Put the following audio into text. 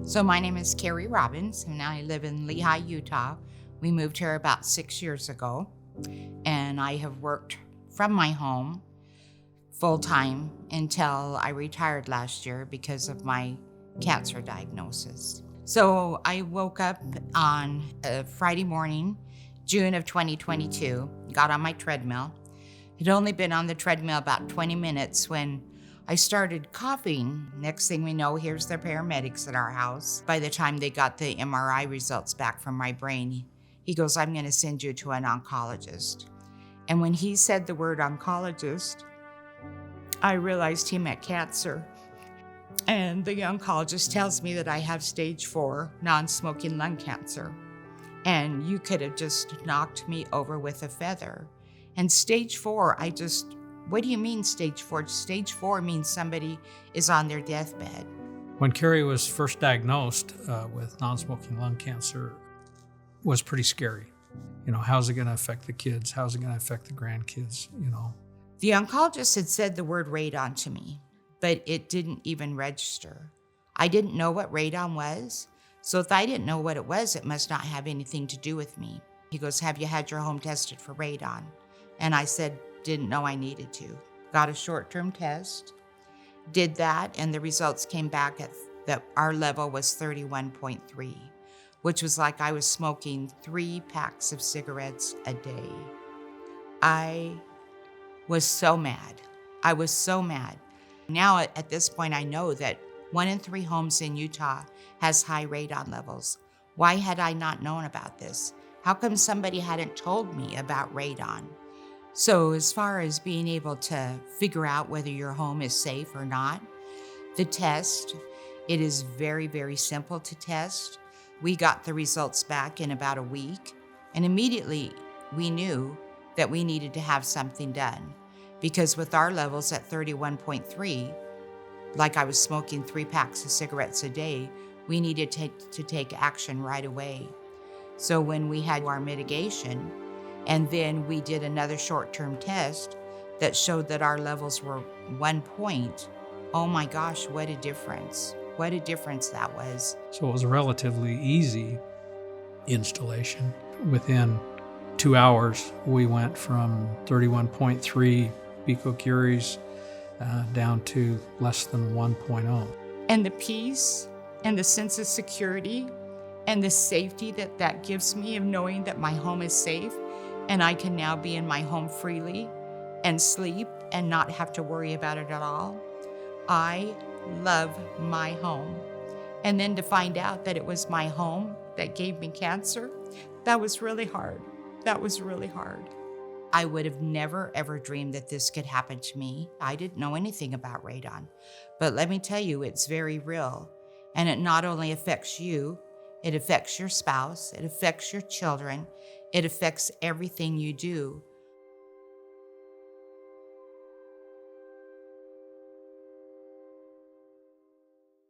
So my name is Kerri Robbins, and I live in Lehi, Utah. We moved here about 6 years ago, and I have worked from my home full-time until I retired last year because of my cancer diagnosis. So I woke up on a Friday morning, June of 2022, got on my treadmill. I'd only been on the treadmill about 20 minutes when I started coughing. Next thing we know, here's the paramedics at our house. By the time they got the MRI results back from my brain, he goes, "I'm going to send you to an oncologist." And when he said the word oncologist, I realized he meant cancer. And the oncologist tells me that I have stage 4 non-smoking lung cancer. And you could have just knocked me over with a feather. And stage 4, what do you mean stage 4? Stage 4 means somebody is on their deathbed. When Kerri was first diagnosed with non-smoking lung cancer, it was pretty scary. How's it going to affect the kids? How's it going to affect the grandkids? The oncologist had said the word radon to me, but it didn't even register. I didn't know what radon was, so if I didn't know what it was, it must not have anything to do with me. He goes, "Have you had your home tested for radon?" And I said, "Didn't know I needed to." Got a short-term test, did that, and the results came back that our level was 31.3, which was like I was smoking 3 packs of cigarettes a day. I was so mad. I was so mad. Now at this point, I know that 1 in 3 homes in Utah has high radon levels. Why had I not known about this? How come somebody hadn't told me about radon? So as far as being able to figure out whether your home is safe or not, the test, it is very, very simple to test. We got the results back in about a week, and immediately we knew that we needed to have something done, because with our levels at 31.3, like I was smoking 3 packs of cigarettes a day, we needed to take action right away. So when we had our mitigation, and then we did another short-term test that showed that our levels were 1 point. Oh my gosh, what a difference. What a difference that was. So it was a relatively easy installation. Within 2 hours, we went from 31.3 picocuries down to less than 1.0. And the peace and the sense of security and the safety that gives me of knowing that my home is safe, and I can now be in my home freely and sleep and not have to worry about it at all. I love my home. And then to find out that it was my home that gave me cancer, that was really hard. That was really hard. I would have never, ever dreamed that this could happen to me. I didn't know anything about radon. But let me tell you, it's very real. And it not only affects you, it affects your spouse, it affects your children, it affects everything you do